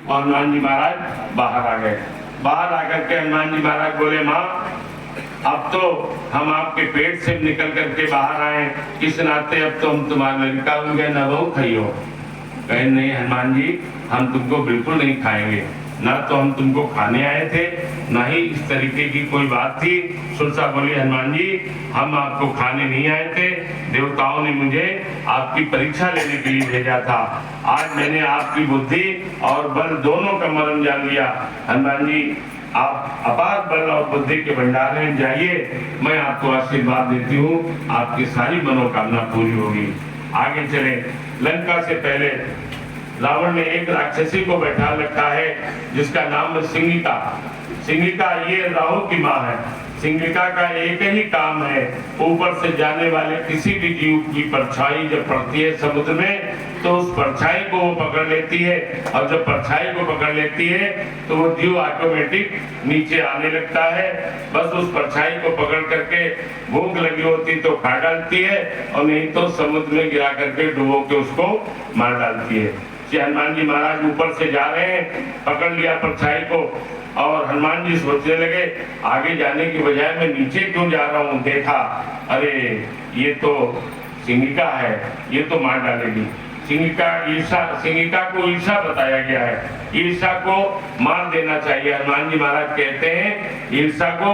और हनुमान जी महाराज बाहर आ गए। बाहर आकर के हनुमान जी महाराज बोले, माँ अब तो हम आपके पेट से निकल करके बाहर आए, इस नाते अब तो हम तुम्हारे लड़का होंगे, न बहू खाइयो। कहे नहीं हनुमान जी, हम तुमको बिल्कुल नहीं खाएंगे, ना तो हम तुमको खाने आए थे, ना ही इस तरीके की कोई बात थी। सुरसा बोली, हनुमान जी हम आपको खाने नहीं आए थे, देवताओं ने मुझे आपकी परीक्षा लेने के लिए भेजा था। आज मैंने आपकी बुद्धि और बल दोनों का मर्म जान लिया। हनुमान जी आप अपार बल और बुद्धि के भंडार में जाइए, मैं आपको आशीर्वाद देती हूँ, आपकी सारी मनोकामना पूरी होगी। आगे चले। लंका से पहले रावण ने एक राक्षसी को बैठा रखा है जिसका नाम है सिंगिका। सिंगिका ये राहु की माँ है। सिंगिका का एक ही काम है, ऊपर से जाने वाले किसी भी जीव की परछाई जब पड़ती है समुद्र में, तो उस परछाई को वो पकड़ लेती है, और जब परछाई को पकड़ लेती है तो वो जीव ऑटोमेटिक नीचे आने लगता है। बस उस परछाई को पकड़ करके भूख लगी होती तो खा डालती है, और नहीं तो समुद्र में गिरा करके डुबो के उसको मार डालती है। हनुमान जी महाराज ऊपर से जा रहे हैं, पकड़ लिया परछाई को, और हनुमान जी सोचने लगे आगे जाने की बजाय मैं नीचे क्यों जा रहा हूँ। देखा, अरे ये तो सिंगिका है, ये तो मार डालेगी। सिंगिका को ईर्षा बताया गया है, ईर्षा को मार देना चाहिए। हनुमान जी महाराज कहते हैं ईर्षा को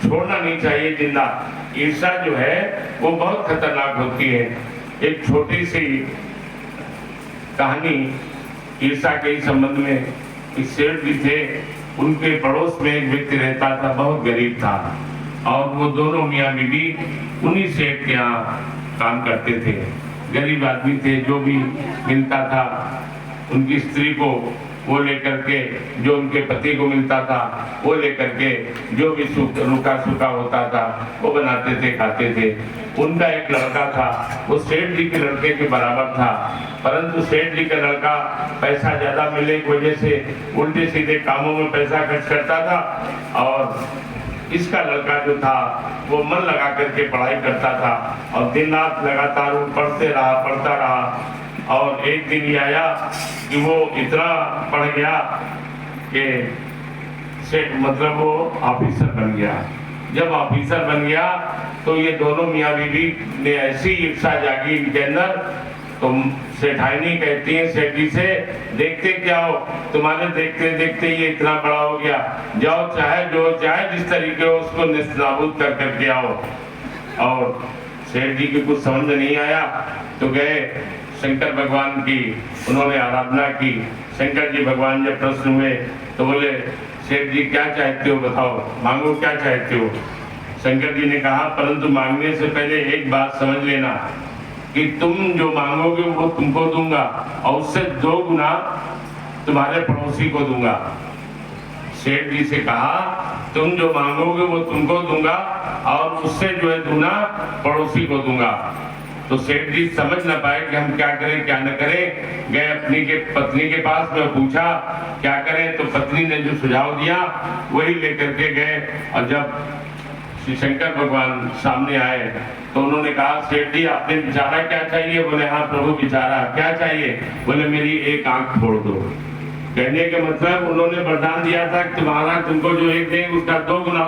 छोड़ना नहीं चाहिए जिंदा। ईर्षा जो है वो बहुत खतरनाक होती है। एक छोटी सी कहानी ईर्षा के संबंध में। एक सेठ जी थे, उनके पड़ोस में एक व्यक्ति रहता था, बहुत गरीब था, और वो दोनों मियाँ बीवी उन्हीं सेठ के यहाँ काम करते थे। गरीब आदमी थे, जो भी मिलता था उनकी स्त्री को वो लेकर के, जो उनके पति को मिलता था वो लेकर के, जो भी रूखा सूखा होता था वो बनाते थे, खाते थे। उनका एक लड़का था, वो सेठ जी के लड़के के बराबर था, परंतु सेठ जी का लड़का पैसा ज्यादा मिलने की वजह से उल्टे सीधे कामों में पैसा खर्च करता था, और इसका लड़का जो था वो मन लगा करके पढ़ाई करता था, और दिन रात लगातार वो पढ़ता रहा। और एक दिन ये आया कि वो इतना पढ़ गया कि मतलब वो ऑफिसर बन गया। जब ऑफिसर बन गया तो ये दोनों मियाँ बीवी ने ऐसी ईर्षा जागी इनके अंदर, तो सेठानी कहती है सेठ जी से, देखते क्या हो, तुम्हारे देखते देखते ये इतना बड़ा हो गया, जाओ चाहे जो चाहे जिस तरीके हो उसको निस्ताबूद कर करके आओ। और सेठ जी की कुछ समझ में नहीं आया तो गए शंकर भगवान की उन्होंने आराधना की। शंकर जी भगवान जब प्रश्न हुए तो बोले, सेठ जी क्या चाहते हो बताओ, मांगो क्या चाहते हो। शंकर जी ने कहा, परंतु मांगने से पहले एक बात समझ लेना कि तुम जो मांगोगे वो तुमको दूंगा, और उससे 2 गुना तुम्हारे पड़ोसी को दूंगा। सेठ जी से कहा, तुम जो मांगोगे वो तुमको दूंगा, और उससे जो है दूना पड़ोसी को दूंगा। तो सेठ जी समझ ना पाए कि हम क्या करें क्या न करें। गए अपनी के पत्नी के पास में, पूछा क्या करें, तो पत्नी ने जो सुझाव दिया वही लेकर के गए। और जब श्री शंकर भगवान सामने आए तो उन्होंने कहा, सेठ जी आपने विचारा क्या चाहिए। बोले, हाँ प्रभु विचारा, क्या चाहिए। बोले, मेरी एक आंख फोड़ दो। कहने के मतलब उन्होंने वरदान दिया था कि तुम्हारा तुमको जो एक देंगे उसका 2 गुना